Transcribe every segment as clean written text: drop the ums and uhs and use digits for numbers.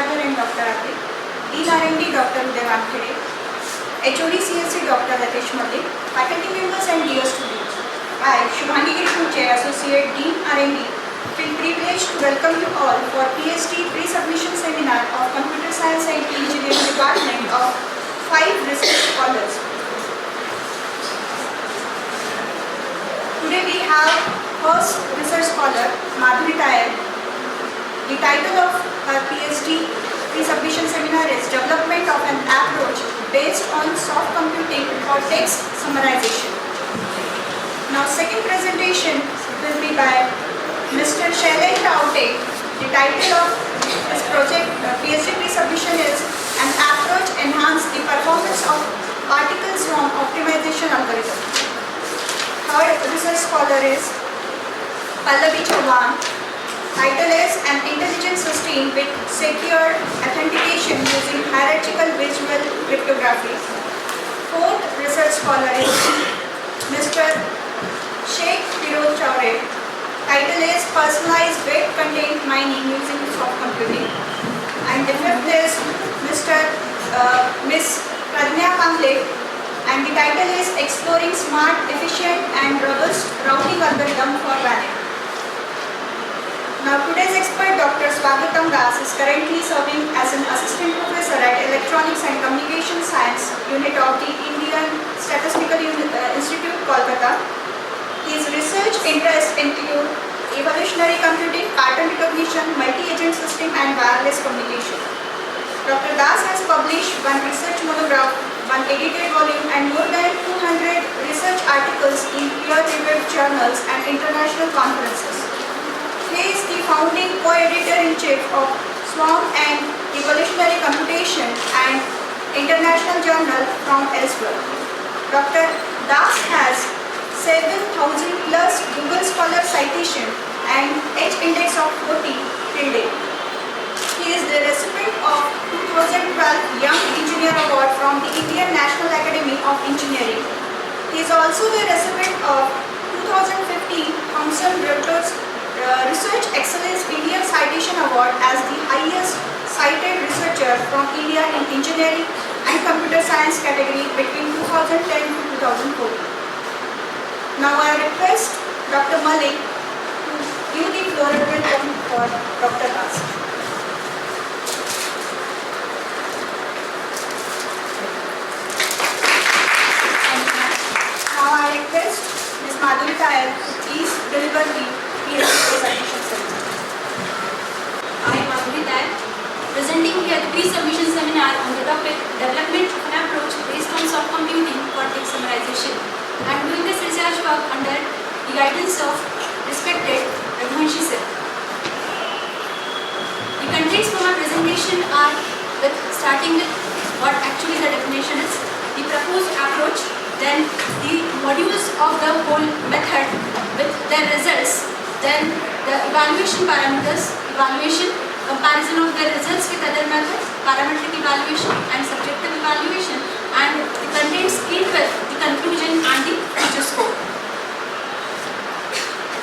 and Dr. Abhi, Dean R&D Dr. Uday Wankhede, HOD CSC Dr. Ritesh Malik, faculty members and dear students. I, Shubhangi Giri, Associate Dean R&D, feel privileged to welcome you all for PhD pre-submission seminar of Computer Science and Engineering Department of 5 research scholars. Today we have first research scholar Madhuri Tayal. The title of her PhD pre-submission seminar is Development of an Approach Based on Soft Computing for Text Summarization. Now second presentation will be by Mr. Shailesh Raute. The title of his project PhD pre-submission is An Approach Enhance the Performance of Particles from Optimization Algorithm. Third research scholar is Pallavi Chauhan. Title is An Intelligent System with Secure Authentication Using Hierarchical Visual Cryptography. Fourth research scholar is Mr. Sheikh Firoz Chaure. Title is Personalized Bit Content Mining Using Soft Computing. And the fifth is Miss Pradnya Pangle. And the title is Exploring Smart, Efficient and Robust Routing Algorithm for WAN. Now today's expert Dr. Swagatam Das is currently serving as an assistant professor at Electronics and Communication Science Unit of the Indian Statistical Institute, Kolkata. His research interests include evolutionary computing, pattern recognition, multi-agent system and wireless communication. Dr. Das has published one research monograph, one edited volume and more than 200 research articles in peer-reviewed journals and international conferences. He is the founding co-editor-in-chief of Swarm and Evolutionary Computation and International Journal from elsewhere. Dr. Das has 7,000 plus Google Scholar citation and H index of 40 till date. He is the recipient of 2012 Young Engineer Award from the Indian National Academy of Engineering. He is also the recipient of 2015 Thomson Reuters Research Excellence India Citation Award as the highest cited researcher from India in engineering and computer science category between 2010 to 2014. Now I request Dr. Malik to give the floral welcome for Dr. Das. Now I request Ms. Madhuri Tayal to please deliver the PhD pre-submission seminar. I am Madhuri Tayal, presenting here the pre-submission seminar on the topic Development of an Approach Based on Soft Computing for Text Summarization. I am doing this research work under the guidance of respected Raghuvanshi sir. The contents for my presentation are starting with what actually the definition is, the proposed approach, then the modules of the whole method with their results, then the evaluation parameters, comparison of the results with other methods, parametric evaluation and subjective evaluation, and the contents end with the conclusion and the future scope.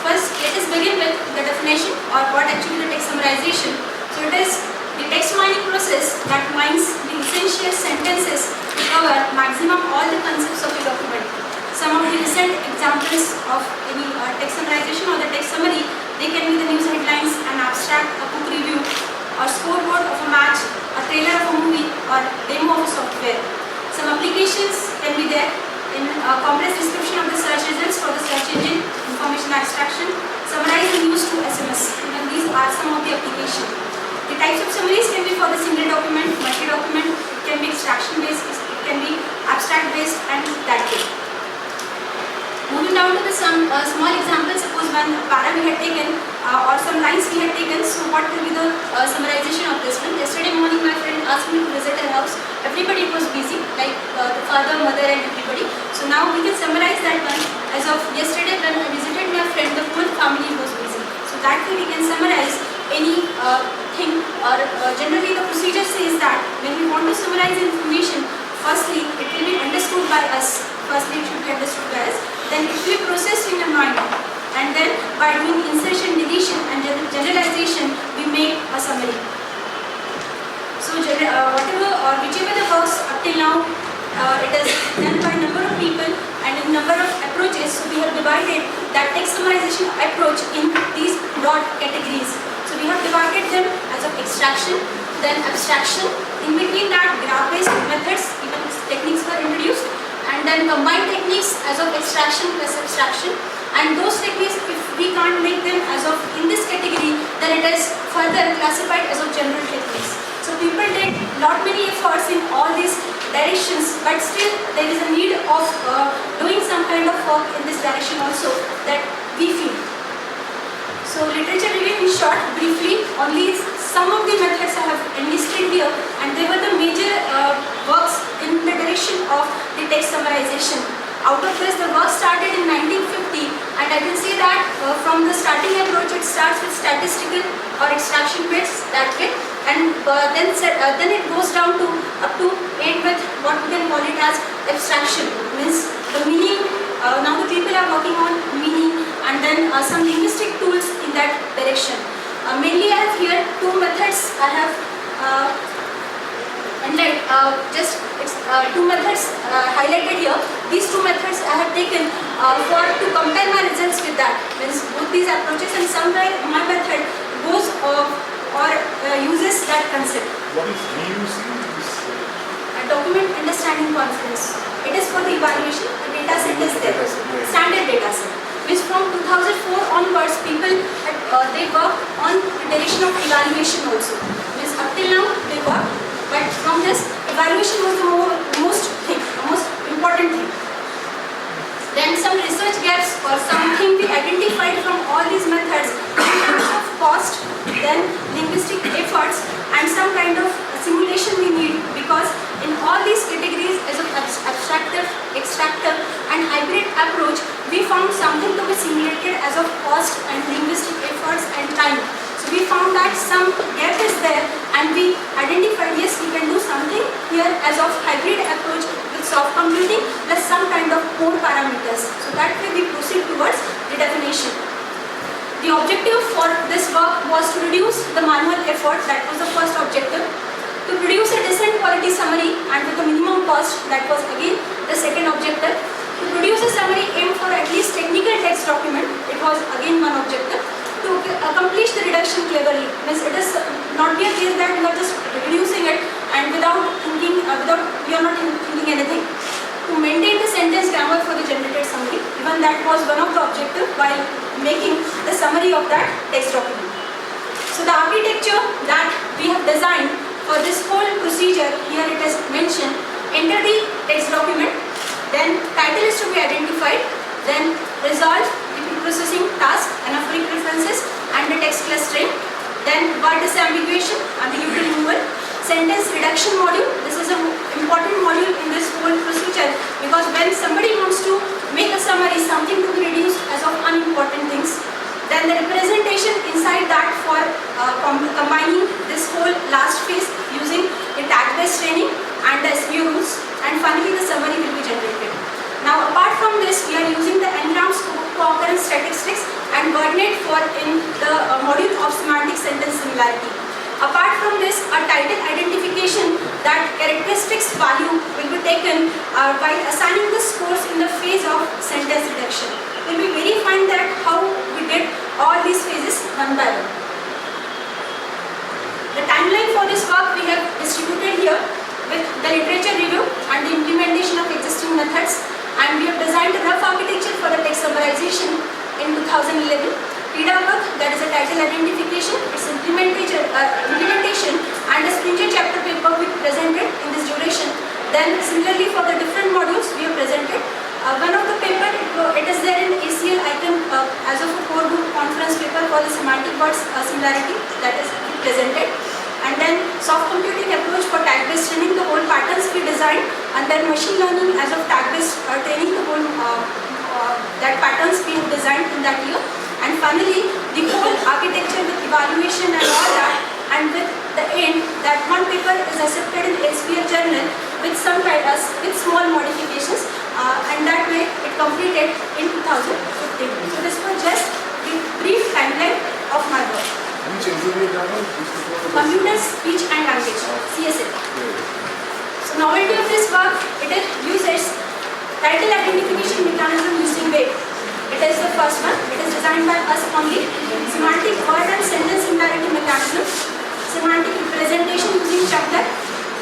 First, let us begin with the definition or what actually the text summarization. So it is the text mining process that mines the essential sentences to cover maximum all the concepts of a document. Some of the recent examples of any text summarization or the text summary, they can be the news headlines, an abstract, a book review, or scoreboard of a match, a trailer of a movie, or demo of a software. Some applications can be there in a compressed description of the search results for the search engine, information extraction, summarize and use to SMS. And these are some of the applications. The types of summaries can be for the single document, multi-document, it can be extraction based, it can be abstract based, and that way. Moving down to the some small examples, suppose one para we had taken or some lines we had taken, so what will be the summarization of this one? Yesterday morning my friend asked me to visit her house. Everybody was busy, like the father, mother and everybody. So now we can summarize that one. As of yesterday when I visited my friend, the whole family was busy. So that way we can summarize any thing, or generally the procedure says that when we want to summarize information, firstly it will be understood by us. Firstly it should be understood by us. Then it will be processed in the mind, and then by doing insertion, deletion and generalization we make a summary. whatever or whichever the works up till now, it is done by number of people and in number of approaches. So we have divided that text summarization approach in these broad categories. So we have divided them as of extraction, then abstraction. In between that, graph-based methods, even techniques were introduced, and then combined techniques as of extraction plus abstraction. And those techniques, if we can't make them as of in this category, then it is further classified as of general techniques. So people did not many efforts in all these directions, but still there is a need of doing some kind of work in this direction also that we feel. So literature review in short, briefly, only some of the methods I have enlisted here, and they were the major works in the direction of the text summarization. Out of this, the work started in 1950, and I can say that from the starting approach, it starts with statistical or extraction bits that way, and then it goes down to up to end with what we can call it as abstraction, means the meaning. Now the people are working on meaning, and then some linguistic tools in that direction. Mainly I have here two methods I have two methods highlighted here. These two methods I have taken to compare my results with that. Means both these approaches, and somewhere my method goes or uses that concept. What is reusing this? Document understanding conference. It is for the evaluation. The data set is there. Standard data set. Which from 2004 onwards, people they work on the direction of evaluation also. Means up till now they work, but from this evaluation was the most important thing. Then some research gaps or something we identified from all these methods in terms of cost, then linguistic efforts, and some kind of simulation we need, because in all these categories as of abstractive, extractive and hybrid approach, we found something to be simulated as of cost and linguistic efforts and time. So we found that some gap is there, and we identified, yes, we can do something here as of hybrid approach with soft computing plus some kind of core parameters. So that way we proceed towards the definition. The objective for this work was to reduce the manual effort. That was the first objective. To produce a decent quality summary and with a minimum cost. That was again the second objective. To produce a summary aimed for at least technical text document. It was again one objective. To accomplish the reduction cleverly. Means it is not be a case that you are just reducing it and without thinking, you are not thinking anything. To maintain the sentence grammar for the generated summary. Even that was one of the objectives while making the summary of that text document. So the architecture that we have designed for this whole procedure, here it is mentioned, enter the text document, then title is to be identified, then resolve the processing task, anaphoric references and the text clustering, then word disambiguation, ambiguity removal, sentence reduction module. This is an important module in this whole procedure, because when somebody wants to make a summary, something to be reduced as of unimportant things, then the representation inside that for combining this whole last phase using the tag-based training and the SVO rules, and finally the summary will be generated. Now apart from this, we are using the n-grams co-occurrence statistics and WordNet for in the module of semantic sentence similarity. Apart from this, a title identification, that characteristics value will be taken while assigning the scores in the phase of sentence reduction. We will be verifying that how we did all these phases one by one. The timeline for this work we have distributed here with the literature review and the implementation of existing methods, and we have designed a rough architecture for the text summarization in 2011. TIDA work, that is a title identification, its implementation and a stringent chapter paper we presented in this duration. Then similarly for the different modules we have presented. One of the paper, it is there in ACL icon as of a core group conference paper for the semantic words similarity, that is presented. And then soft computing approach for tag-based training, the whole patterns we designed, and then machine learning as of tag-based training, the whole that patterns we have designed in that year. And finally, the whole architecture with evaluation and all that, and with the end that one paper is accepted in SPL journal with some with small modifications, and that way it completed in 2015. So this was just the brief timeline of my work. Which Elsevier journal? computer speech and language, CSL. So novelty of this work, it uses title identification mechanism using wave. It is the first one. It is designed by us only. Semantic word and sentence similarity mechanism. Semantic representation using chapter.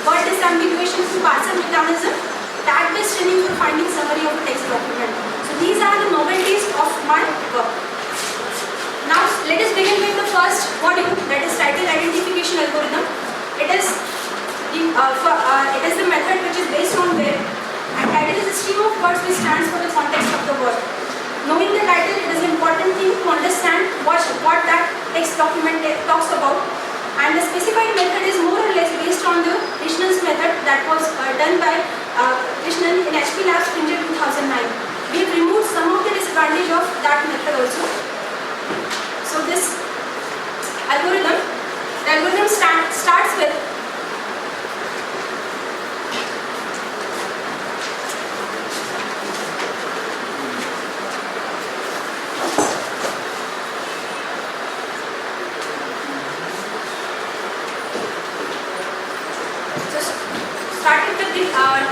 Word disambiguation through parser mechanism. Tag-based training for finding summary of a text document. So these are the novelties of my work. Now let us begin with the first module, that is title identification algorithm. It is the method which is based on where, and title is a stream of words which stands for the context of the word. Knowing the title, it is an important thing to understand what that text document talks about, and the specified method is more or less based on the Krishnan's method that was done by Krishnan in HP Labs Printer 2009. We have removed some of the disadvantage of that method also. So this algorithm, the algorithm starts with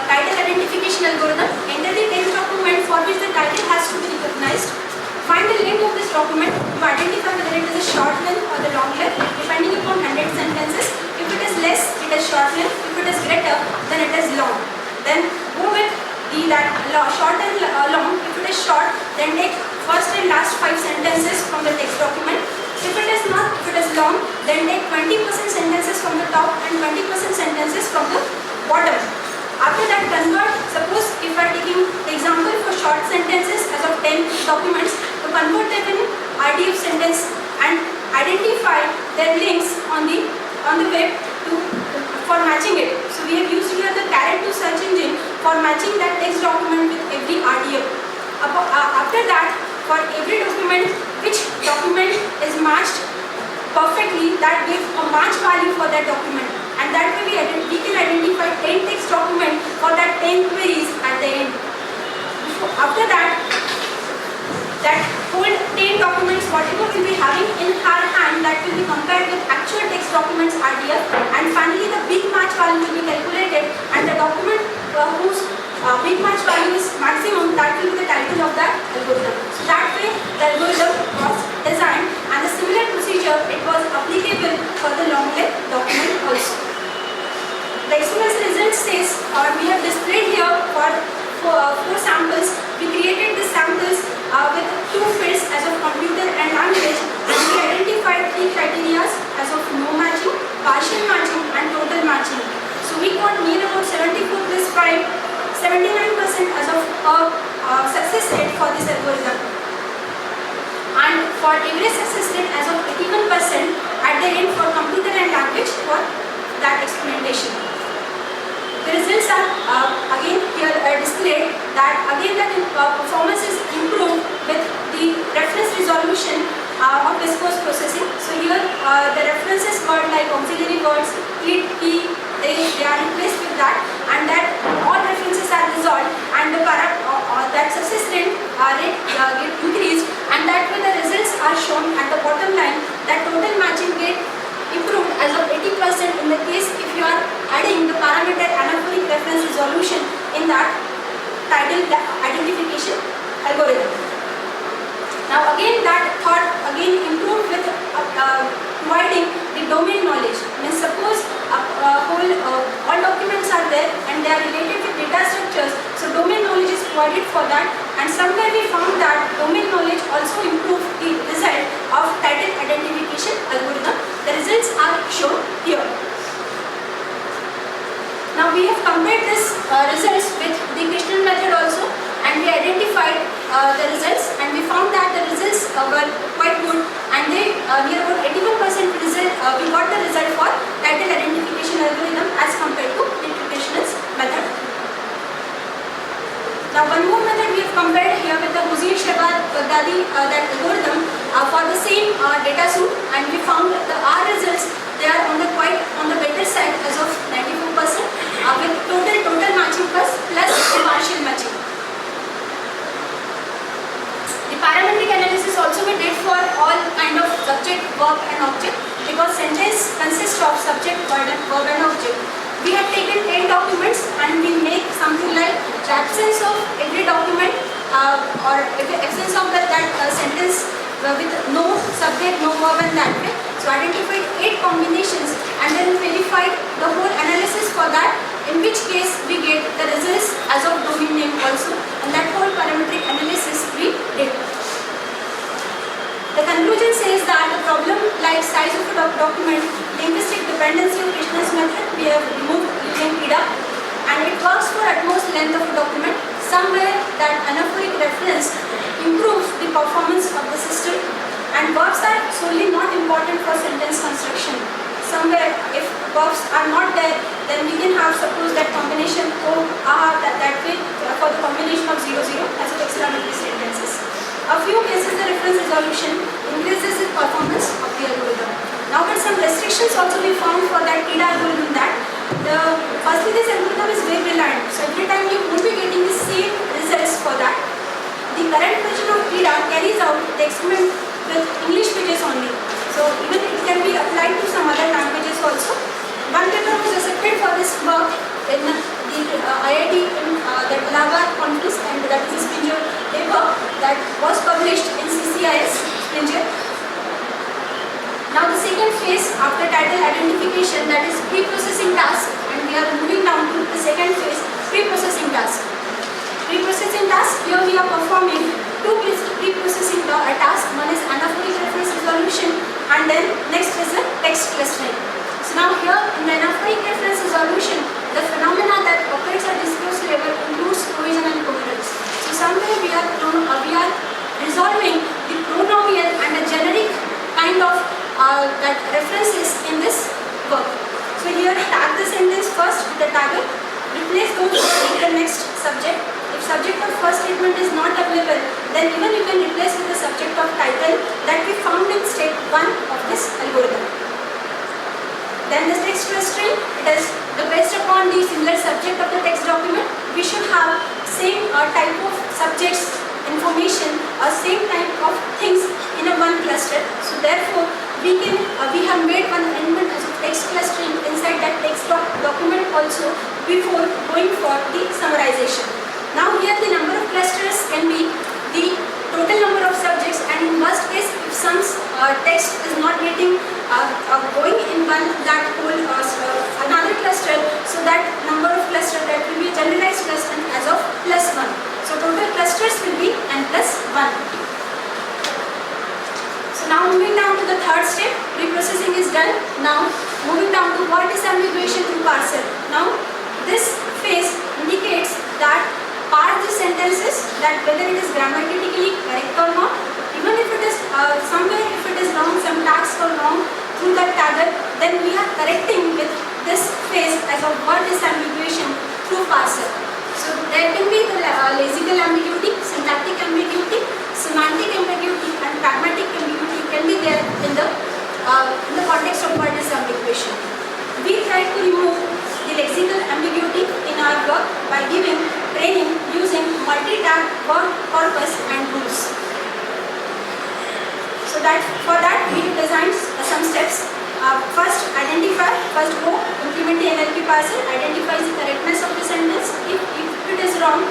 title identification algorithm. Enter the text document for which the title has to be recognized. Find the length of this document to identify whether it is a short length or the long length, depending upon 100 sentences. If it is less, it is short length. If it is greater, then it is long. Then go with short and long. If it is short, then take first and last 5 sentences from the text document. If it is not, if it is long, then take 20% sentences from the top and 20% sentences from the bottom. After that, convert. Suppose if I am taking the example for short sentences as of 10 documents, to convert them in RDF sentence and identify their links on the web for matching it. So we have used here the Caret to search engine for matching that text document with every RDF. After that, for every document, which document is matched perfectly, that gives a match value for that document. And that way we can identify 10 text document for that 10 queries at the end. After that whole 10 documents, whatever we'll be having in our hand, that will be compared with actual text documents RDF, and finally the big match value will be calculated, and the document whose big match value is maximum, that will be the title of that algorithm. So that way the algorithm was designed, and a similar procedure it was applicable for the long length document also. The experiment result says, we have displayed here for 4 samples. We created the samples with 2 fields as of computer and language, and we identified 3 criteria as of no matching, partial matching and total matching. So we got near about 74 plus 5, 79% as of success rate for this algorithm. And for every success rate as of 81% at the end for computer and language for that experimentation. The results are again here displayed, that again that performance is improved with the reference resolution of viscose processing. So here the references word like auxiliary words, it, he, they are replaced with that, and that all references are resolved, and the that success rate get increased, and that way the results are shown at the bottom line, that total matching get improved as of 80% in the case if you are adding the parameter anaphoric reference resolution in that title identification algorithm. Now again that thought improved with providing the domain knowledge. Means suppose all documents are there and they are related with data structures, so domain knowledge is provided for that, and somewhere we found that domain knowledge also improved the result of title identification algorithm. The results are shown here. Now we have compared this results with the Krishnan method also, and we identified the results, and we found that the results were quite good, and they near about 81% result we got the result for title identification algorithm as compared to the Krishnan's method. Now one more method we have compared here with the Hussain-Shehbaz-Baghdadi that algorithm for the same data suite, and we found the R results, they are on the better side as of 94% with total matching plus partial matching. The parametric analysis also we did for all kind of subject, verb and object. because sentence consists of subject, verb and object. We have taken 8 documents and we make something like the absence of every document or absence of that sentence with no subject, no verb and that way. So identified 8 combinations and then verified the whole analysis for that, in which case we get the results as of domain name also, and that whole parametric analysis we did. The conclusion says that the problem like size of a document, linguistic dependency of Krishna's method we have removed using PIDA, and it works for utmost length of a document. Somewhere that anaphoric reference improves the performance of the system, and verbs are solely not important for sentence construction. Somewhere if verbs are not there, then we can have suppose that combination that way for the combination of 0, 0 as a hexagonal sentences. A few cases the reference resolution increases the performance of the algorithm. Now but some restrictions also we found for that PIDA algorithm, that firstly this algorithm is very reliant. So every time you won't be getting the same results for that. The current version of PIDA carries out the experiment with English pages only. So even it can be applied to some other languages also. One paper was accepted for this work in the IIT in the Allahabad conference, and that is a Springer paper that was published in CCIS Springer. Now the second phase after title identification, that is pre-processing task, and we are moving down to the second phase, pre-processing task. Pre-processing task, here we are performing 2 pre-processing tasks. One is anaphoric reference resolution, and then next is the text clustering. So now here in the anaphoric reference resolution, the phenomena that occurs at discourse level includes cohesion and coherence. So somewhere we are resolving the pronominal and a generic kind of that references in this work. So here tag the sentence first with the tagger, replace those with the next subject. If subject of first statement is not available, then even you can replace with the subject of title that we found in step 1 of this algorithm. Then the text clustering, it is based upon the similar subject of the text document. We should have same type of subjects information or same type of things in a one cluster. So therefore we have made one element as a text clustering inside that text document also before going for the summarization. Now here the number of clusters can be the total number of subjects, and in worst case if some text is not getting going in one that whole another cluster, so that number of cluster that will be generalized cluster as of +1. So total clusters will be n+1. So now moving down to the third step, reprocessing is done. Now moving down to word disambiguation through parser. Now this phase indicates that parse the sentences, that whether it is grammatically correct or not. Even if it is somewhere if it is wrong, some tags are wrong through that tagger, then we are correcting with this phase as a word disambiguation through parser. So there can be the lexical ambiguity, syntactic ambiguity, semantic ambiguity, and pragmatic ambiguity can be there in the context of word disambiguation. We try to remove the lexical ambiguity in our work by giving training using multi-tag word corpus and rules. So that for that we designed some steps. First go implement the NLP parser, identifies the correctness of the sentence. If it is wrong,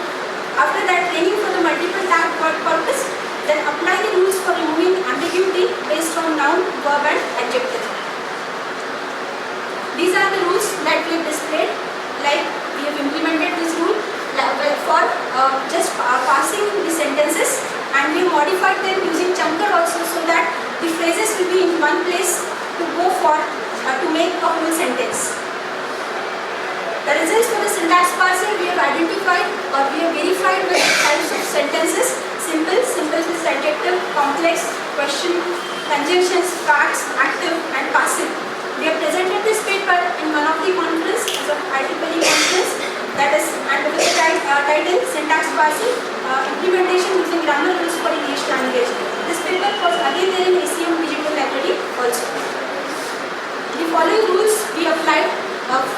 after that training for the multiple tag word corpus, then apply the rules for removing ambiguity based on noun, verb and adjective. These are the rules that we have displayed, like we have implemented this rule for just parsing the sentences, and we modified them using chunker also, so that the phrases will be in one place to go for to make a whole sentence. The results for the syntax parser we have identified or we have verified with types of sentences: simple is adjective, complex, question, conjunctions, facts, active and passive. We have presented this paper in one of the conference as a IEEE conference, that is, and with the title Syntax Parsing Implementation Using Grammar Rules for English Language. This paper was again there in ACM Digital Library also. The following rules we applied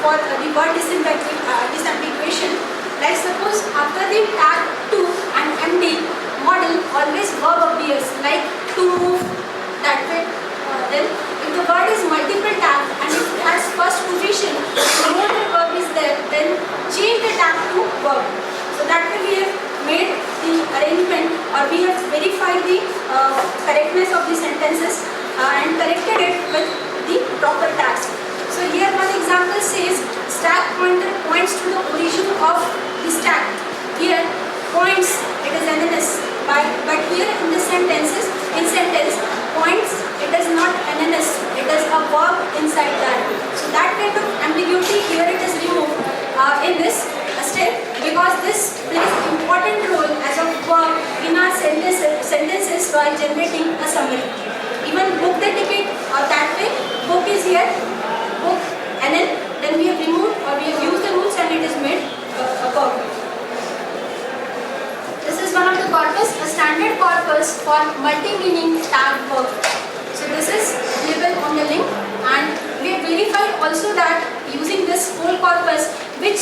for the word disambiguation. Like suppose after the tag to and MD model always verb appears, like to move, that way. Then if the word is we have made the arrangement, or we have verified the correctness of the sentences and corrected it with the proper tags. So here one example says stack pointer points to the origin of the stack. Here points, it is NNS, but here in the sentence points, it is not NNS, it is a verb inside that. So that kind of ambiguity here it is removed in this step, because this plays important role as a verb in our sentences while generating a summary. Even book the ticket, or that way, book is here, book NN, then we have removed or we have used the rules and it is made a verb. This is one of the corpus, a standard corpus for multi-meaning tag verb. So this is available on the link, and we have verified also that using this whole corpus, which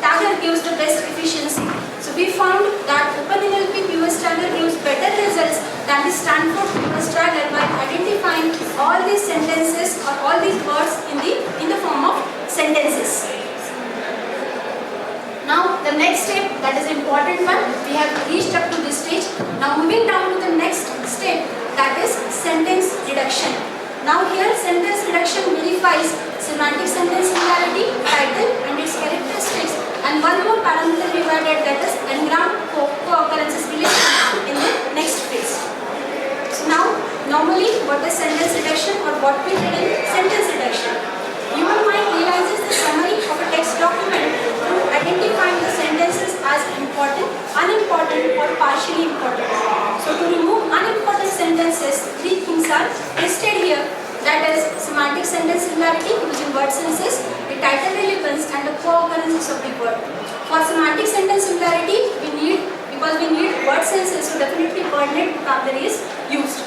tagger gives the best efficiency. So we found that OpenNLP POS tagger gives better results than the Stanford POS tagger by identifying all these sentences or all these words in the form of sentences. Now the next step, that is important one, we have reached up to this stage. Now moving down to the next step, that is sentence reduction. Now here sentence reduction verifies semantic sentence similarity, title and its characteristics, and one more parameter we added, that is n-gram co-occurrences relation in the next phase. So now normally what is sentence reduction, or what we did in sentence reduction? Human mind realizes the summary of a text document through identifying the sentences as important, unimportant or partially important. So to remove unimportant sentences, three things are listed here, that is semantic sentence similarity using word senses, the title relevance and the co-occurrences of the word. For semantic sentence similarity, because we need word senses, so definitely wordnet vocabulary is used.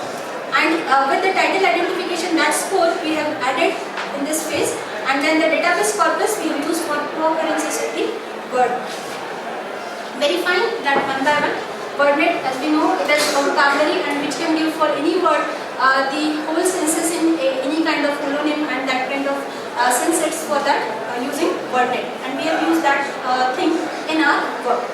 And with the title identification, that score we have added in this phase, and then the database corpus we have used for co-occurrences of the word. Verifying that one by one. Wordnet, as we know, it is a vocabulary and which can give for any word the whole senses in any kind of holonym and that kind of sensets for that using Wordnet, and we have used that thing in our work.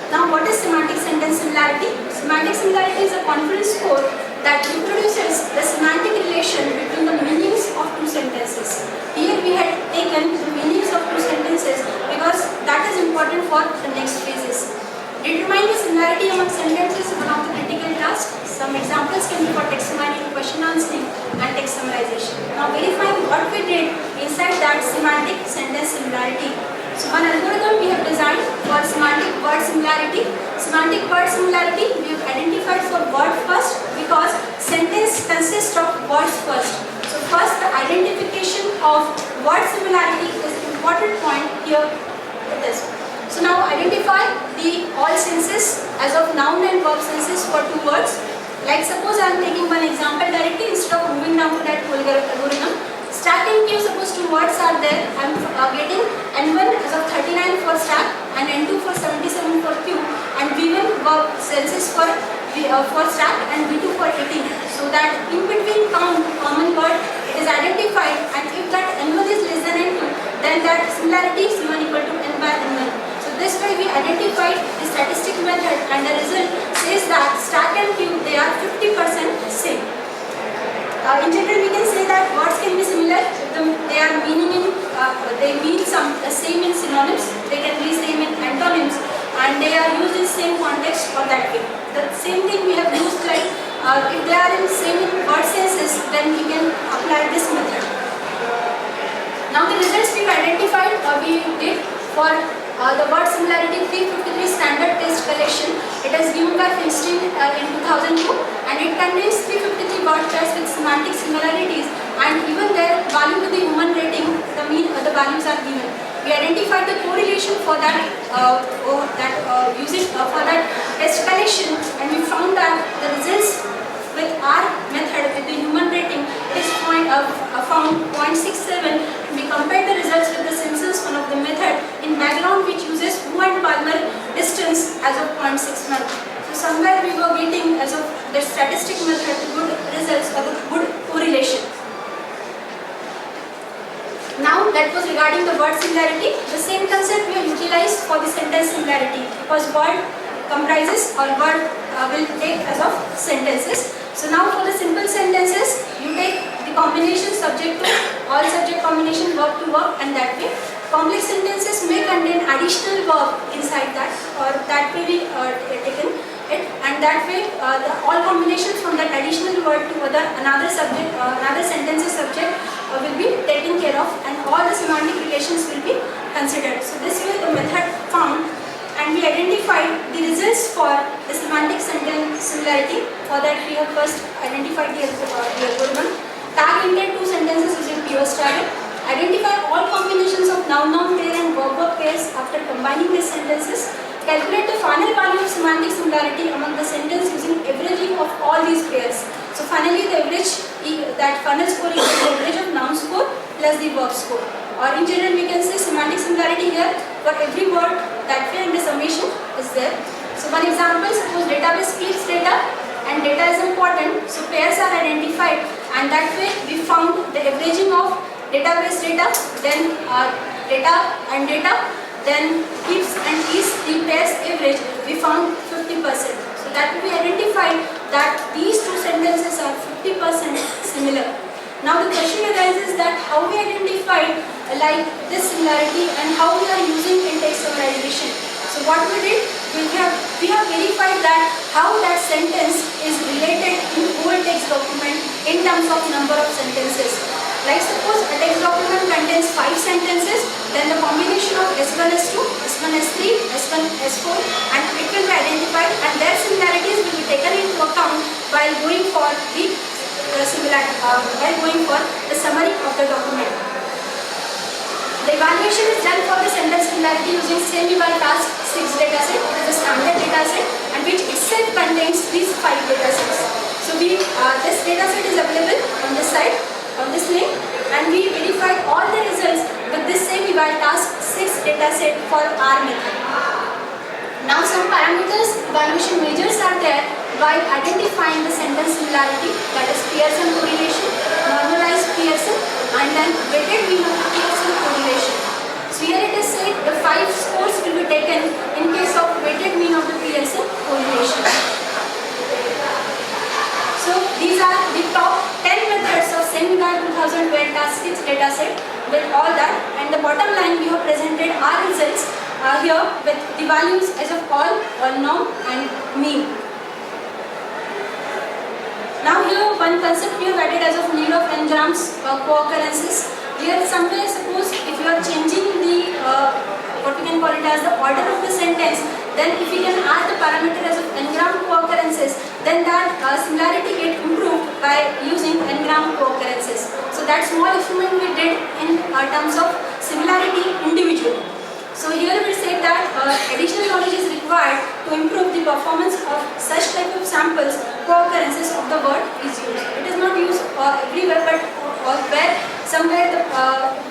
Now what is semantic sentence similarity? Semantic similarity is a confidence score that reproduces the semantic relation between the meanings of two sentences. Here we had taken the meanings of two sentences because that is important for the next phases. Determine the similarity among sentences is one of the critical tasks. Some examples can be for text mining, question answering and text summarization. Now verifying what we did inside that semantic sentence similarity. So one algorithm we have designed for semantic word similarity. Semantic word similarity we have identified for word first because sentence consists of words first. So first the identification of word similarity is an important point here with this. So now identify the all senses as of noun and verb senses for two words. Like suppose I am taking one example directly instead of moving down to that whole algorithm. Stack and queue, suppose two words are there. I am getting N1 as of 39 for stack and N2 for 77 for queue, and V1 verb senses for stack and V2 for 18. So that in between common word it is identified, and if that N1 is less than N2, then that similarity is C1 equal to N by N1. This way we identified the statistic method, and the result says that stack and queue they are 50% same. In general we can say that words can be similar if they are they mean same in synonyms, they can be same in antonyms, and they are used in same context or that way. The same thing we have used, like if they are in same in word senses, then we can apply this method. Now the results we identified we did for the word similarity 353 standard test collection. It is given by Finstein in 2002, and it contains 353 word pairs with semantic similarities, and even their value to the human rating, the values are given. We identified the correlation for that using for that test collection, and we found that the results with our method with the human rating is found 0.67. We compared the results with the Simpson's one of the method in background which uses Wu and Palmer distance as of 0.61. So somewhere we were getting as of the statistic method good results or the good correlation. Now Now that was regarding the word similarity. The same concept we have utilized for the sentence similarity, because word comprises or word will take as of sentences. So now for the simple sentences, you take the combination subject to all subject combination verb to verb, and that way. Complex sentences may contain additional verb inside that, or that way we taken it, and that way all combinations from that additional word to another subject, another sentences subject will be taken care of, and all the semantic relations will be considered. So this way the method found, and we identified the results for the semantic sentence similarity. For that we have first identified the algorithm. Tag intent two sentences using POS tagging. Identify all combinations of noun-noun pair and verb-verb pairs after combining these sentences. Calculate the final value of semantic similarity among the sentences using averaging of all these pairs. So finally the average, that final score is the average of noun score plus the verb score. Or in general we can say semantic similarity here for every word, that way, and the summation is there. So one example, suppose database keeps data and data is important, so pairs are identified, and that way we found the averaging of database data, then data and data, then keeps and is the pairs average, we found 50%. So that we identified that these two sentences are 50% similar. Now the question arises that how we identified like this similarity and how we are using in text summarization. So what we did, we have verified that how that sentence is related in whole text document in terms of number of sentences. Like suppose a text document contains 5 sentences, then the combination of S1, S2, S1, S3, S1, S4, and it will be identified, and their similarities will be taken into account while going for the summary of the document. The evaluation is done for the sentence similarity using same eval task 6 dataset. It is a standard dataset, and which itself contains these 5 datasets. So this dataset is available on this side, on this link, and we verified all the results with this same eval task 6 dataset for our method. Now some parameters, evaluation measures are there while identifying the sentence similarity, that is Pearson correlation, normalized Pearson, and then weighted mean of the Pearson correlation. So here it is said the 5 scores will be taken in case of weighted mean of the Pearson correlation. So these are the top 10 methods of semi-eval 2012 task 6 dataset with all that, and the bottom line we have presented our results here with the values as of all norm and mean. Now here one concept we have added as of need of n-grams co-occurrences. Here somewhere suppose if you are changing the what we can call it as the order of the sentence, then if we can add the parameter as of n-gram co-occurrences, then that similarity get improved by using n-gram co-occurrences. So that small experiment we did in terms of similarity individually. So here we say that additional knowledge is required to improve the performance of such type of samples. Co-occurrences of the word is used. It is not used everywhere, but where somewhere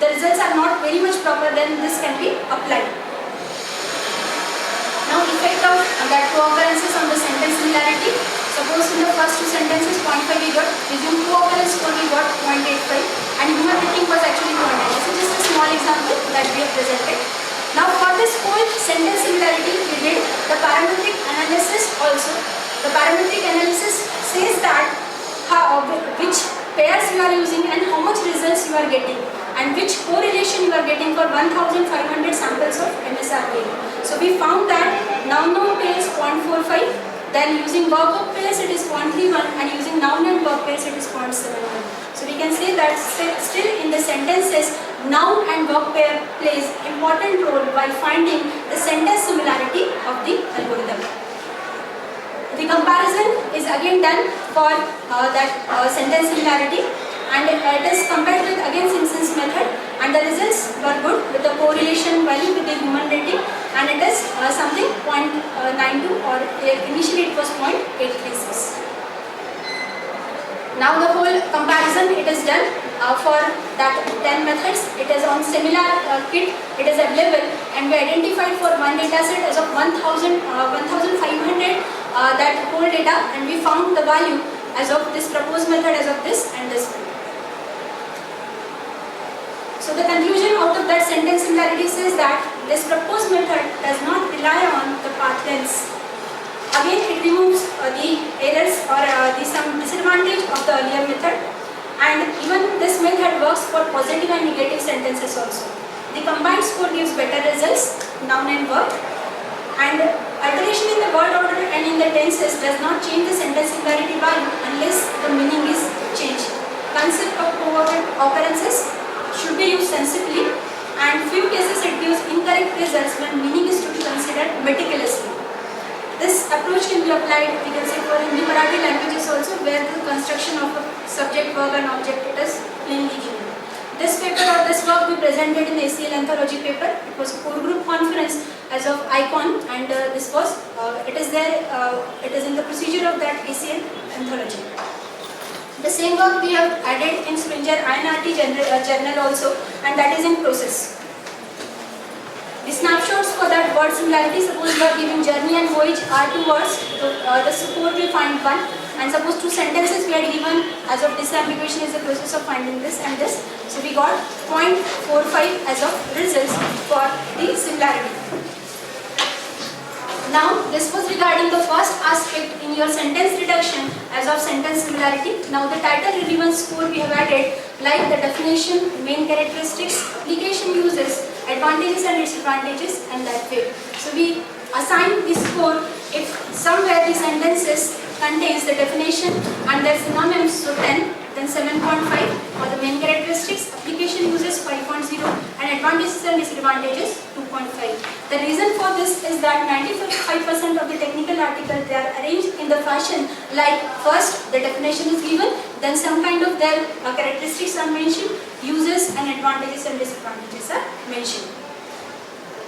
the results are not very much proper, then this can be applied. Now effect of that co-occurrences on the sentence similarity. Suppose in the first 2 sentences 0.5 we got, using co-occurrence score we got 0.85, and human rating was actually 0.9. This is just a small example that we have presented. Now for this whole sentence similarity we did the parametric analysis also. The parametric analysis says that which pairs you are using and how much results you are getting, and which correlation you are getting for 1500 samples of MSRP. So we found that noun-noun pair is 0.45, then using verb-verb pairs it is 0.31, and using noun and verb pairs it is 0.71. So we can say that still in the sentences, noun and verb pair plays important role while finding the sentence similarity of the algorithm. The comparison is again done for that sentence similarity, and it is compared with again Simpson's method, and the results were good with the correlation value with the human rating, and it is something 0.92, or initially it was 0.836. Now the whole comparison it is done for that 10 methods. It is on similar kit, it is available, and we identified for one data set as of 1500 that whole data, and we found the value as of this proposed method as of this and this one. So the conclusion out of that sentence similarity says that this proposed method does not rely on the path lengths. Again, it removes the errors or some disadvantage of the earlier method, and even this method works for positive and negative sentences also. The combined score gives better results, noun and verb, and alteration in the word order and in the tenses does not change the sentence similarity value unless the meaning is changed. Concept of co-occurrences should be used sensibly, and few cases it gives incorrect results when meaning is to be considered meticulously. This approach can be applied, we can say, for Hindi Marathi languages also, where the construction of a subject, verb and object it is plainly given. This paper or this work we presented in the ACL anthology paper. It was a core group conference as of ICON, and this was, it is there, it is in the procedure of that ACL anthology. The same work we have added in Springer INRT journal also, and that is in process. The snapshots for that word similarity, suppose we are giving journey and voyage are 2 words, so the score will find 1, and suppose 2 sentences we are given as of disambiguation is the process of finding this and this. So we got 0.45 as of results for the similarity. Now this was regarding the first aspect in your sentence reduction as of sentence similarity. Now the title relevance score we have added, like the definition, main characteristics, application uses, advantages and disadvantages, and that way. So we assign the score if somewhere the sentences contains the definition and their synonyms, so 10, then 7.5 for the main characteristics, application uses 5.0, and advantages and disadvantages 2.5. The reason for this is that 95% of the technical articles they are arranged in the fashion like first the definition is given, then some kind of their characteristics are mentioned, uses and advantages and disadvantages are mentioned.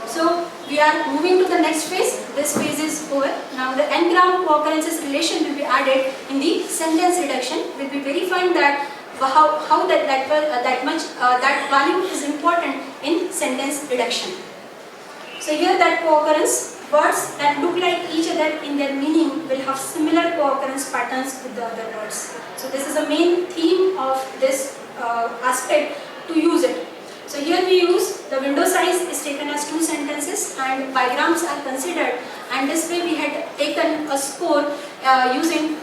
So we are moving to the next phase. This phase is over. Now the n-gram co-occurrences relation will be added in the sentence reduction. We'll be verifying that how that value is important in sentence reduction. So here that co-occurrence, words that look like each other in their meaning will have similar co-occurrence patterns with the other words. So this is the main theme of this aspect to use it. So here we use the window size is taken as 2 sentences and bigrams are considered, and this way we had taken a score using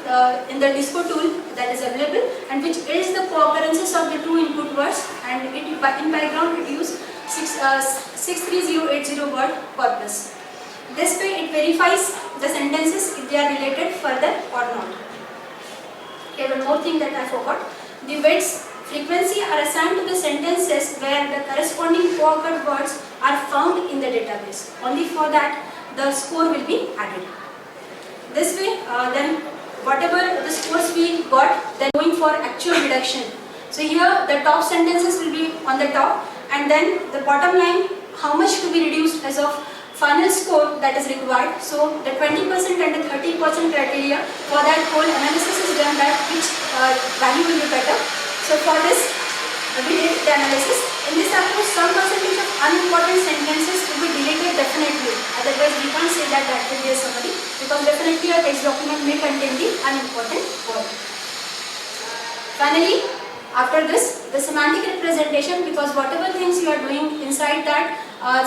in the disco tool that is available, and which is the co-occurrences of the 2 input words, and it, in background it used 63080 word corpus. This way it verifies the sentences if they are related further or not. Okay, one more thing that I forgot. The weights frequency are assigned to the sentences where the corresponding co-occurred words are found in the database. Only for that the score will be added. This way then whatever the scores we got, then going for actual reduction. So here the top sentences will be on the top, and then the bottom line how much to be reduced as of final score that is required. So the 20% and the 30% criteria for that whole analysis is done, that which value will be better. So for this, we did the analysis. In this approach, some percentage of unimportant sentences will be deleted definitely. Otherwise, we can't say that that will be a summary, because definitely a text document may contain the unimportant word. Finally, after this, the semantic representation, because whatever things you are doing inside that,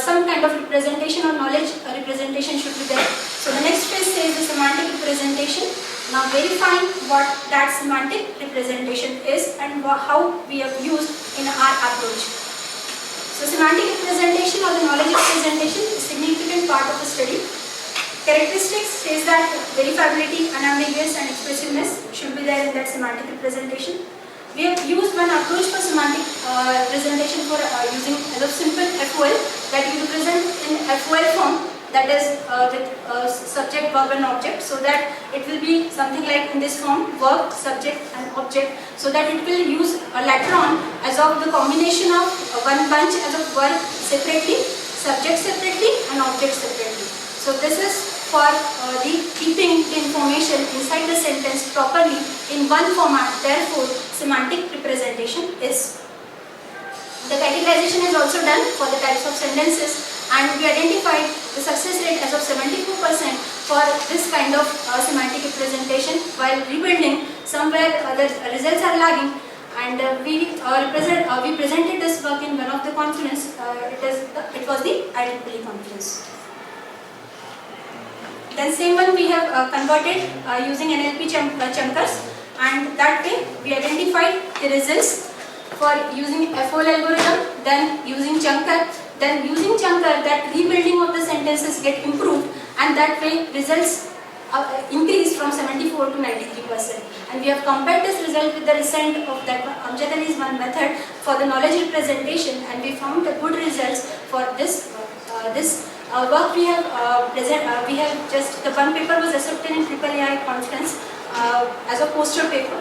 some kind of representation or knowledge representation should be there. So the next phase says the semantic representation. Now verifying what that semantic representation is and how we have used in our approach. So semantic representation or the knowledge representation is a significant part of the study. Characteristics says that verifiability, unambiguous and expressiveness should be there in that semantic representation. We have used one approach for semantic representation for using as a simple FOL, that you represent in FOL form, that is with subject, verb and object, so that it will be something like in this form, verb, subject and object, so that it will use later on as of the combination of one bunch as of verb separately, subject separately and object separately. So this is for the keeping the information inside the sentence properly in one format. Therefore, semantic representation is. The categorization is also done for the types of sentences, and we identified the success rate as of 72% for this kind of semantic representation. While rebuilding, somewhere the results are lagging, And we presented this work in one of the conference. It was the IEEE conference. Then same one we have converted using NLP chunkers, and that way we identified the results for using FOL algorithm, then using chunker, that rebuilding of the sentences get improved, and that way results increased from 74 to 93%. And we have compared this result with the result of that Amjad Ali's one method for the knowledge representation, and we found the good results for this work we have the one paper was accepted in AAAI conference as a poster paper,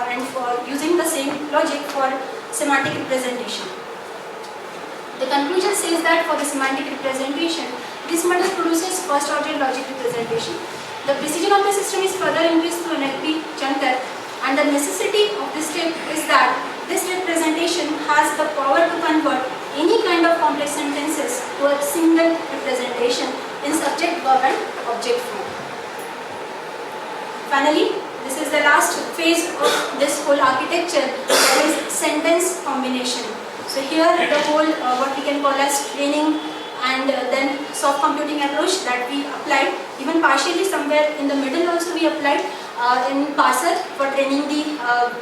and for using the same logic for semantic representation. The conclusion says that for the semantic representation, this method produces first order logic representation. The precision of the system is further increased through NLP chunker, and the necessity of this step is that this representation has the power to convert any kind of complex sentences to a single representation in subject, verb and object form. Finally, this is the last phase of this whole architecture, that is sentence combination. So here the whole what we can call as training and then soft computing approach that we applied, even partially somewhere in the middle also we applied in parser for training the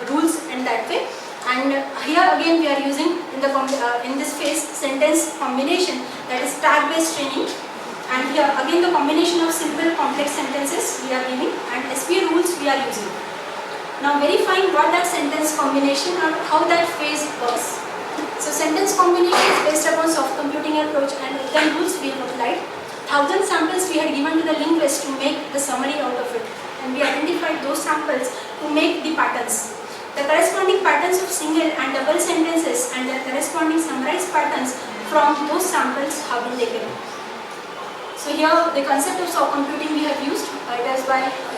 rules and that way. And here again we are using in this phase sentence combination, that is tag based training, and here again the combination of simple complex sentences we are giving and SPA rules we are using. Now verifying what that sentence combination or how that phase works. So sentence combination is based upon soft computing approach, and then rules we have applied. 1000 samples we had given to the linguist to make the summary out of it, and we identified those samples to make the patterns. The corresponding patterns of single and double sentences and their corresponding summarized patterns from those samples have been taken. So here the concept of soft computing we have used. It is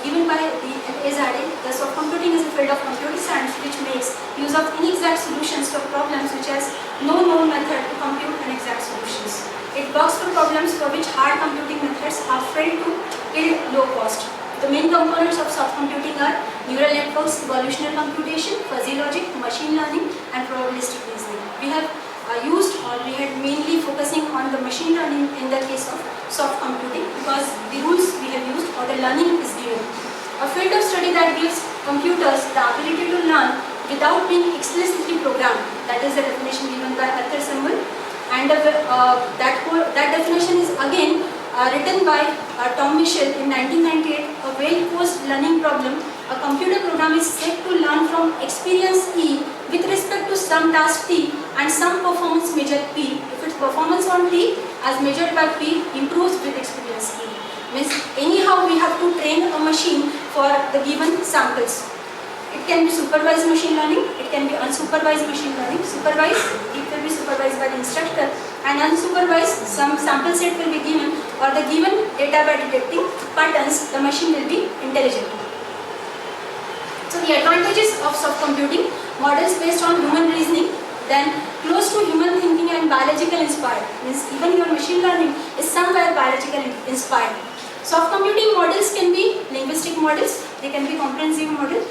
given by the LA. The soft computing is a field of computer science which makes use of inexact solutions for problems which has no known method to compute an exact solutions. It works for problems for which hard computing methods have failed to yield low cost. The main components of soft computing are neural networks, evolutionary computation, fuzzy logic, machine learning, and probabilistic reasoning. We have we had mainly focusing on the machine learning in the case of soft computing, because the rules we have used or the learning is given. A field of study that gives computers the ability to learn without being explicitly programmed. That is the definition given by Arthur Sambal, and that definition is again written by Tom Michel in 1998. A well-posed learning problem. A computer program is set to learn from experience E with respect to some task T and some performance measure P. If its performance on T as measured by P improves with experience E. Means anyhow we have to train a machine for the given samples. It can be supervised machine learning, it can be unsupervised machine learning. Supervised, it will be supervised by the instructor, and unsupervised, some sample set will be given, or the given data by detecting patterns, the machine will be intelligent. So the advantages of soft computing: models based on human reasoning, then close to human thinking and biological inspired. Means even your machine learning is somewhere biological inspired. Soft computing models can be linguistic models, they can be comprehensive models.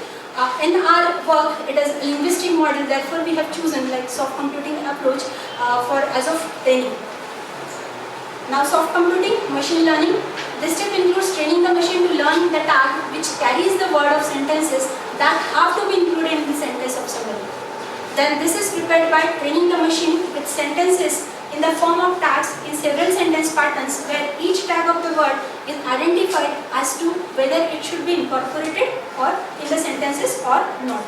In our work, it is a linguistic model, therefore we have chosen like soft computing approach for as of training. Now soft computing, machine learning. This step includes training the machine to learn the tag which carries the word of sentences that have to be included in the sentence of summary. Then this is prepared by training the machine with sentences in the form of tags in several sentence patterns, where each tag of the word is identified as to whether it should be incorporated or in the sentences or not.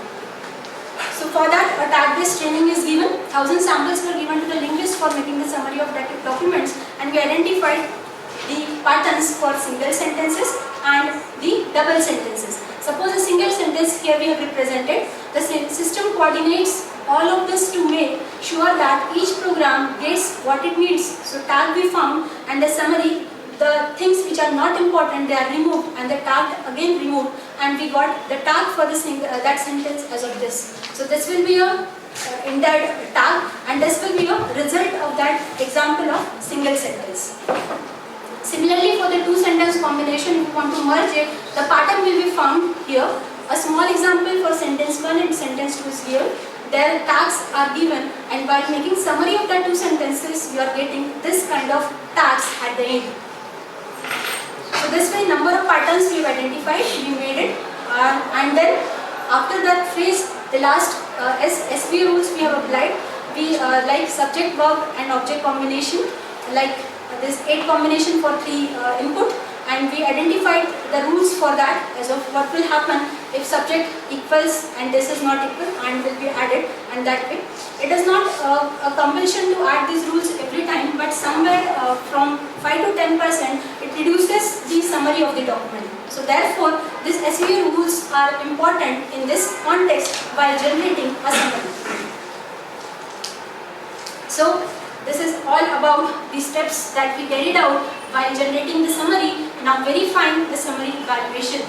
So for that, a tag-based training is given. 1000 samples were given to the linguist for making the summary of documents, and we identified the patterns for single sentences and the double sentences. Suppose a single sentence here we have represented. The system coordinates all of this to make sure that each program gets what it needs. So tag we found, and the summary, the things which are not important, they are removed, and the tag again removed, and we got the tag for the that sentence as of this. So this will be a entire tag, and this will be a result of that example of single sentence. Similarly, for the two sentence combination, if you want to merge it, the pattern will be found here. A small example for sentence 1 and sentence 2 is here. their tags are given, and by making summary of the two sentences, you are getting this kind of tags at the end. So this way, number of patterns we have identified, we made it, and then after that phase, the last SV rules we have applied. We like subject, verb and object combination, like this 8 combination for 3 input, and we identified the rules for that as of what will happen if subject equals and this is not equal and will be added, and that way. It is not a compulsion to add these rules every time, but somewhere from 5 to 10% it reduces the summary of the document. So therefore, these SVO rules are important in this context while generating a summary. So this is all about the steps that we carried out while generating the summary. Now verifying the summary evaluation.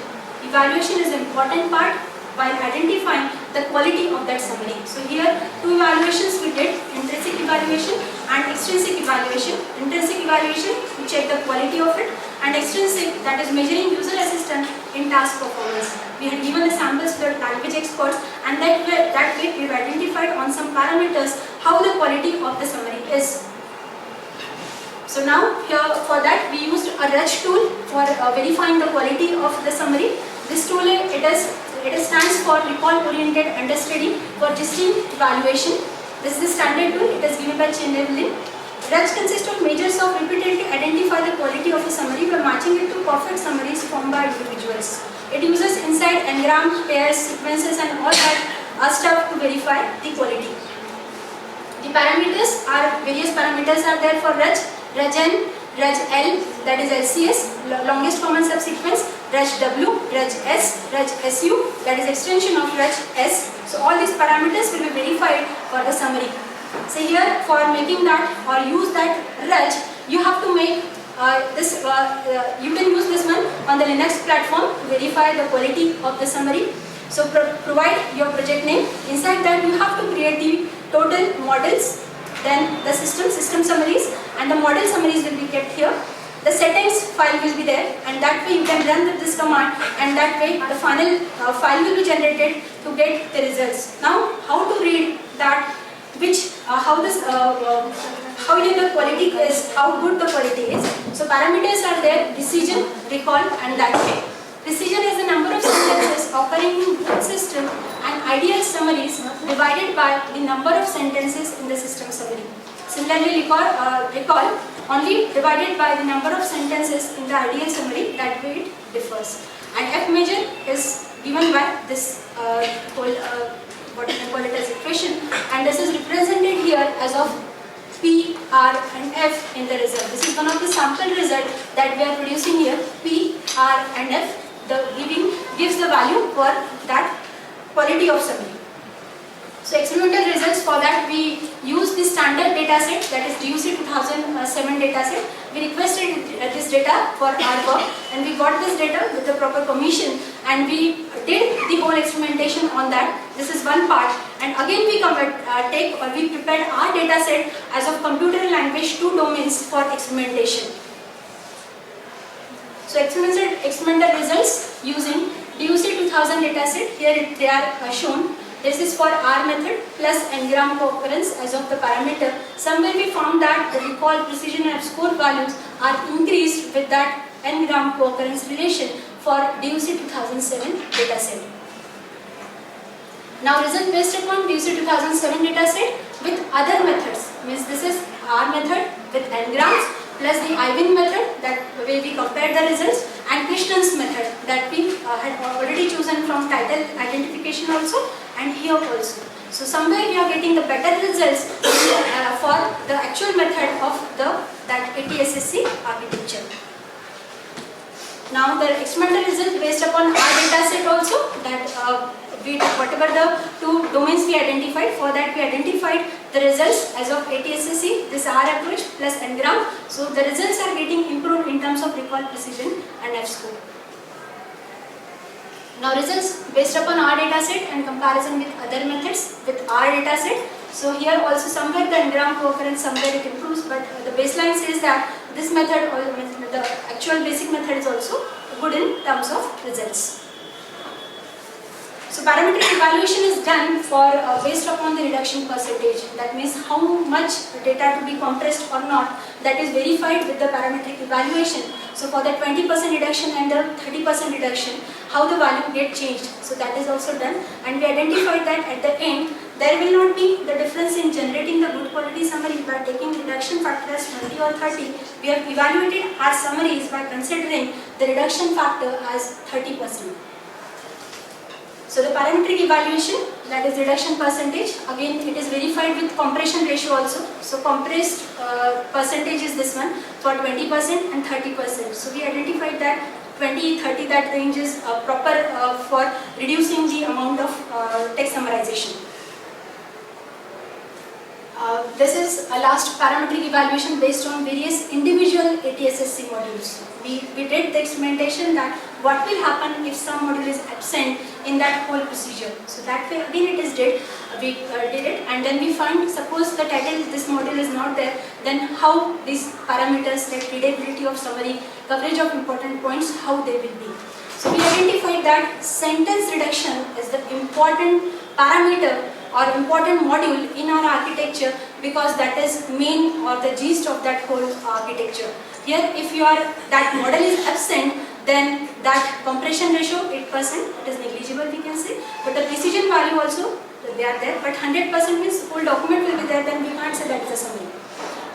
Evaluation is an important part while identifying the quality of that summary. So here 2 evaluations we did, intrinsic evaluation and extrinsic evaluation. Intrinsic evaluation, we check the quality of it, and extrinsic, that is measuring user assistant in task performance. We had given the samples to the language experts, and that way we have identified on some parameters how the quality of the summary is. So now here for that we used a RUDGE tool for verifying the quality of the summary. This tool it stands for Recall Oriented Understudy for Distinct Evaluation. This is the standard tool. It is given by Chin-Evelyn. RUDGE consists of measures of repeatedly identify the quality of a summary by matching it to perfect summaries formed by individuals. It uses inside engram, pairs, sequences and all that stuff to verify the quality. The parameters are, various parameters are there for RUDGE. RUDGE-N, RUDGE-L, that is LCS, longest common subsequence, RUDGE-W, RUDGE-S, RUDGE-SU, that is extension of RUDGE-S. So all these parameters will be verified for the summary. So here for making that or use that RUDGE, you have to make you can use this one on the Linux platform to verify the quality of the summary. So provide your project name. Inside that you have to create the total models, then the system summaries, and the model summaries will be kept here. The settings file will be there, and that way you can run this command, and that way the final file will be generated to get the results. Now how to read that, how the quality is, how good the quality is. So parameters are there, decision, recall and that way. Decision is the number of sentences occurring in one system, and ideal summaries divided by the number of sentences in the system summary. Similarly, recall only divided by the number of sentences in the ideal summary, that way it differs. And F measure is given by this what we call it as equation, and this is represented here as of P, R and F in the result. This is one of the sample result that we are producing here. P, R and F gives the value for that quality of summary. So experimental results, for that we use the standard data set, that is GHRCE 2007 data set. We requested this data for our work, and we got this data with the proper permission, and we did the whole experimentation on that. This is one part, and again we prepared our data set as of computer and language 2 domains for experimentation. So experimental results using GHRCE 2000 data set, here they are shown. This is for R method plus n-gram co-occurrence as of the parameter. Somewhere we found that the recall, precision and score values are increased with that n-gram co-occurrence relation for GHRCE 2007 data set. Now result based upon GHRCE 2007 data set with other methods, means this is R method with n-grams plus the Ivan method, that way we compared the results, and Krishnan's method that we had already chosen from title identification also, and here also. So somewhere we are getting the better results for the actual method of that ATSSC architecture. Now the experimental result based upon our data set also, that whatever the 2 domains we identified, for that we identified the results as of ATSSC, this R approach plus n-gram. So the results are getting improved in terms of recall, precision and F-score. Now results based upon our data set and comparison with other methods with our data set. So here also somewhere the n-gram co-occurrence, somewhere it improves, but the baseline says that this method, the actual basic method, is also good in terms of results. So parametric evaluation is done for based upon the reduction percentage. That means how much data to be compressed or not. That is verified with the parametric evaluation. So for the 20% reduction and the 30% reduction, how the value get changed. So that is also done, and we identified that at the end there will not be the difference in generating the good quality summary by taking reduction factor as 20 or 30. We have evaluated our summaries by considering the reduction factor as 30%. So the parametric evaluation, that is reduction percentage, again it is verified with compression ratio also. So compressed percentage is this one for 20% and 30%. So we identified that 20, 30, that range is proper for reducing the amount of text summarization. This is a last parametric evaluation based on various individual ATSSC modules. We did the experimentation that what will happen if some module is absent in that whole procedure. So that way again we did it, and then we find, suppose the title this module is not there, then how these parameters like readability of summary, coverage of important points, how they will be. So we identified that sentence reduction is the important parameter or important module in our architecture, because that is main or the gist of that whole architecture. Here if that model is absent, then that compression ratio 8%, it is negligible we can say, but the precision value also they are there, but 100% means whole document will be there, then we can't say that is a summary.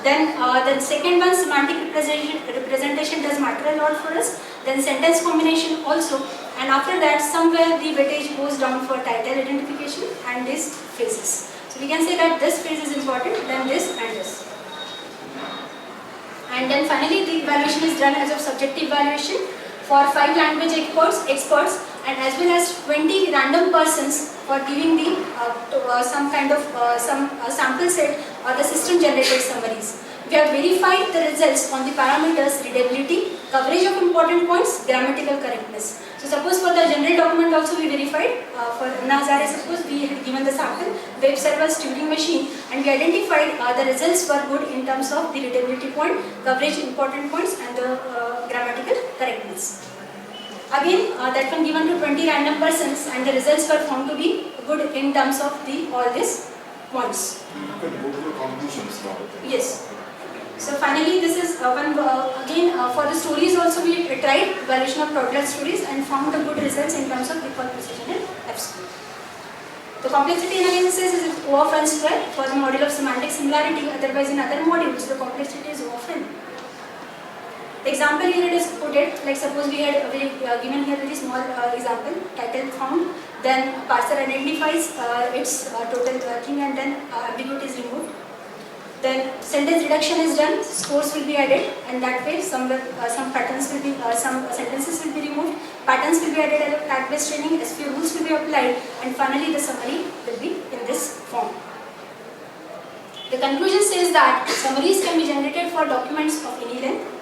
Then the second one, semantic representation does matter a lot for us. Then sentence combination also, and after that somewhere the weightage goes down for title identification and these phrases. So we can say that this phrase is important, then this and this. And then finally the evaluation is done as of subjective evaluation for 5 language experts and as well as 20 random persons for giving the some kind of sample set or the system generated summaries. We have verified the results on the parameters readability, coverage of important points, grammatical correctness. So suppose for the general document also we verified, for Anna Hazare suppose we had given the sample, web servers, Turing machine, and we identified the results were good in terms of the readability point, coverage important points and the grammatical correctness. Again that one given to 20 random persons and the results were found to be good in terms of the all these points. You can go to the conclusions now. Yes. So finally this is one again for the stories also we tried evaluation of toddler stories and found the good results in terms of recall precision and F-score. The complexity analysis is O of n square for the model of semantic similarity, otherwise in other modules the complexity is O of n. The example here it is quoted, like suppose we had given here very small example, title found, then parser identifies its total working and then ambiguity is removed. Then sentence reduction is done, scores will be added, and that way some patterns will be, some sentences will be removed, patterns will be added as a tag-based training, SPO rules will be applied, and finally the summary will be in this form. The conclusion says that summaries can be generated for documents of any length.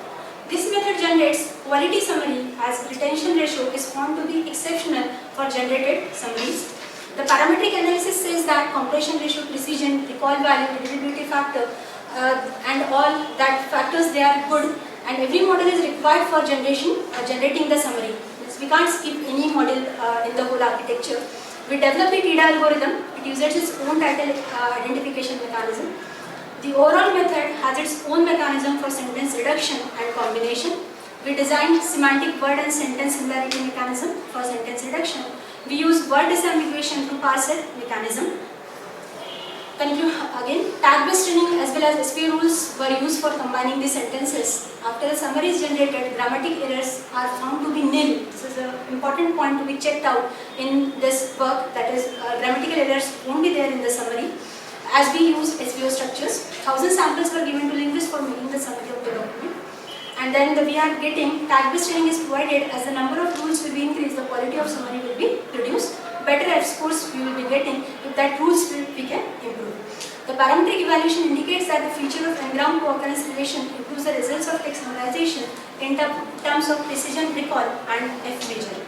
This method generates quality summary as retention ratio is found to be exceptional for generated summaries. The parametric analysis says that compression ratio, precision, recall value, readability factor and all that factors they are good, and every model is required for generating the summary. We can't skip any model in the whole architecture. We developed the TIDA algorithm. It uses its own title identification mechanism. The overall method has its own mechanism for sentence reduction and combination. We designed semantic word and sentence similarity mechanism for sentence reduction. We use word disambiguation through parser mechanism. Again, tag-based training as well as SPO rules were used for combining the sentences. After the summary is generated, grammatic errors are found to be nil. This is an important point to be checked out in this work, that is grammatical errors won't be there in the summary. As we use SPO structures, 1000 samples were given to linguists for making the summary of the document. And then we are getting tag-based training is provided. As the number of rules will be increased, the quality of summary will be reduced. Better F scores we will be getting if that rules we can improve. The parametric evaluation indicates that the feature of n-gram co-occurrence relation improves the results of text summarization in terms of precision, recall and F major.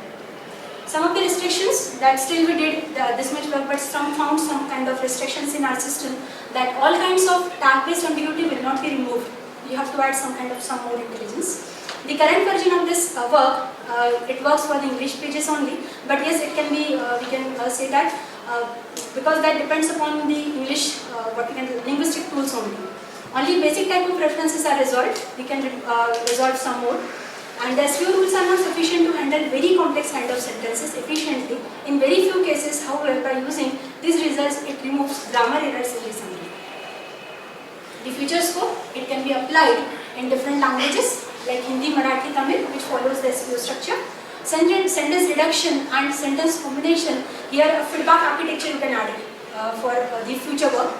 Some of the restrictions that still we did this much work, but some found some kind of restrictions in our system that all kinds of tag-based ambiguity will not be removed. You have to add some more intelligence. The current version of this work, it works for the English pages only, but yes, it can be, we can say that because that depends upon the English, linguistic tools only. Only basic type of references are resolved. We can resolve some more. And as few rules are not sufficient to handle very complex kind of sentences efficiently. In very few cases, however, by using these results, it removes grammar errors in the summary. The future scope, it can be applied in different languages like Hindi, Marathi, Tamil, which follows the SVO structure. Sentence reduction and sentence combination, here a feedback architecture you can add for the future work.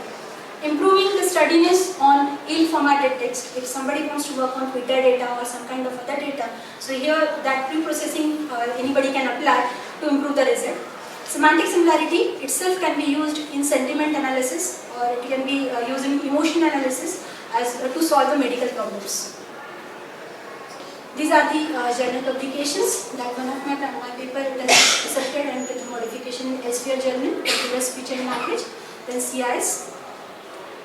Improving the sturdiness on ill-formatted text. If somebody wants to work on Twitter data or some kind of other data, so here that pre-processing anybody can apply to improve the result. Semantic similarity itself can be used in sentiment analysis, or it can be used in emotion analysis as to solve the medical problems. These are the journal publications. That one of my paper it has accepted and with modification in SVR journal, US Speech and Language, then CIS.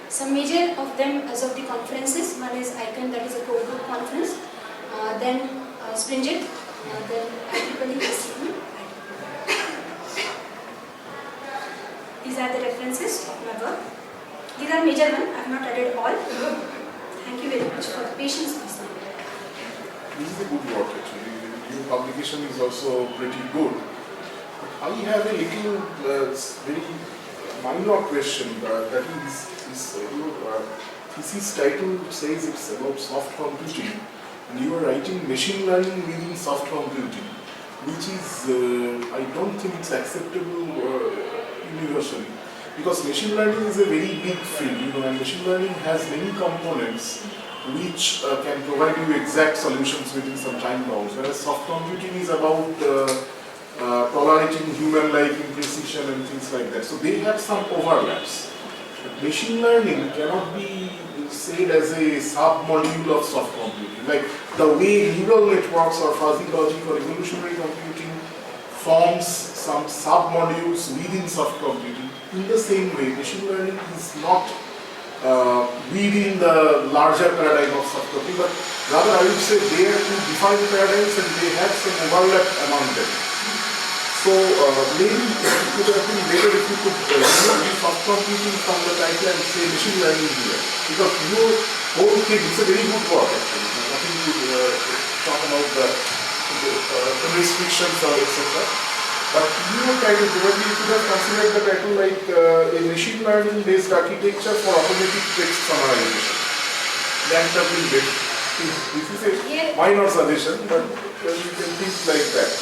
Some major of them as of the conferences, one is ICON, that is a core group conference, then Stringent, then IEEE SCM. These are the references of my work. These are major ones, I have not added all. Thank you very much for the patience. This is a good work actually. The new publication is also pretty good. I have a little very minor question. That is, your thesis title says it's about soft computing, and you are writing machine learning within soft computing, which is, I don't think it's acceptable universally, because machine learning is a very big field, and machine learning has many components which can provide you exact solutions within some time bounds, whereas soft computing is about tolerating human-like imprecision and things like that. So they have some overlaps. But machine learning cannot be said as a sub-module of soft computing. Like the way neural networks or fuzzy logic or evolutionary computing forms some sub-modules within soft computing, in the same way, machine learning is not within the larger paradigm of soft computing, but rather I would say they are two defined paradigms and they have some overlap among them. So maybe it would have been better if you could remove soft computing from the title and say machine learning here, because your whole thing is a very good work actually. Nothing to talk about the restrictions or etc. But your title probably you could have considered the title like a machine learning based architecture for automatic text summarization. That would have been better. This is a minor suggestion, but you can think like that.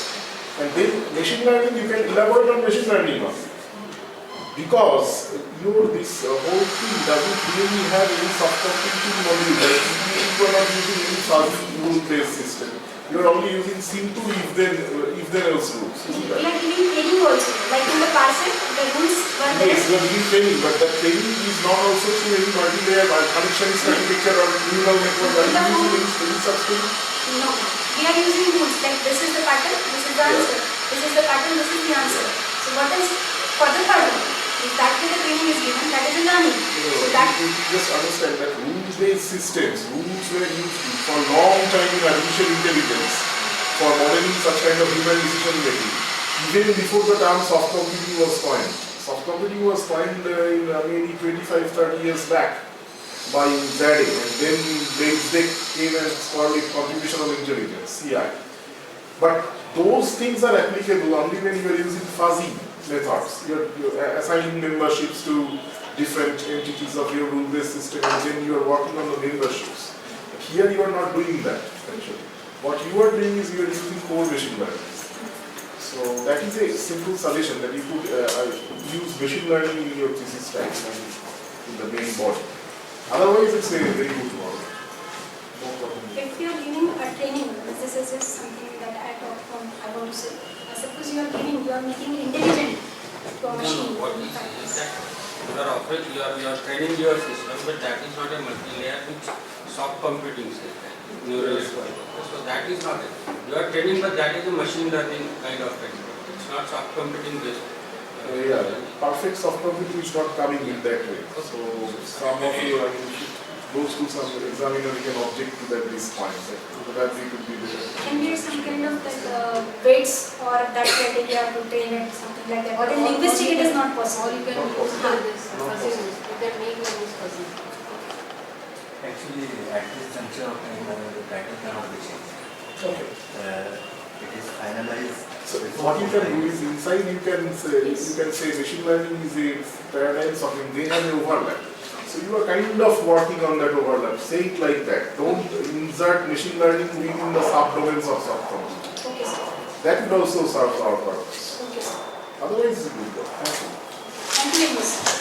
And then machine learning, you can elaborate on machine learning now. Because this whole thing doesn't really have any soft computing module. Like you are not using any fuzzy rule-based system. You are only using simple if-then else rules. We are giving training also. Like in the parser, the rules were there. Yes, you are giving training, but that training is not also through any multi-layer connectionist architecture or neural network. Are you using any such thing? No. We are using rules like this is the pattern, this is the answer. This is the pattern, this is the answer. So what is for the third one? If that way the training is given, that is a learning. So that you just understand that rules-based systems, rules were used for a long time in artificial intelligence for modeling such kind of human decision making. Even before the term soft computing was coined. Soft computing was coined in maybe 25-30 years back by Zadek, and then they came and called it computational intelligence, CI. But those things are applicable only when you are using fuzzy methods. You are assigning memberships to different entities of your rule-based system, and then you are working on the memberships. But here you are not doing that, essentially. What you are doing is you are using core machine learning. So that is a simple suggestion that you could use machine learning in your thesis type in the main body. Otherwise, it's a very good model. No problem. if you are giving a training, this is just something that I want to say. Suppose you are making intelligent to a machine. What is that you are offering, you are training your system, but that is not a multi-layer which soft computing system, neural network. So that is not it. You are training, but that is a machine learning kind of thing. It's not soft computing based. Yeah, perfect soft computing is not coming in that way. So some of you, goes to some examiner, he can object to that these points. Right? So probably it would be better. Can there some kind of like weights or that criteria to train it, something like that? Or in linguistic it is not Or possible. you can Not use possible. this Not fuzziness. You can make language fuzzy. Actually, at this juncture of time, the title cannot be changed. Okay. It is finalized. So what you can do is inside you can say machine learning is a paradigm something they have an overlap. So you are kind of working on that overlap. Say it like that. Don't insert machine learning within the subdomains of subdomain. Okay, sir. That would also serve our purpose. Okay, sir. Otherwise it's good. Thank you. Thank you very much.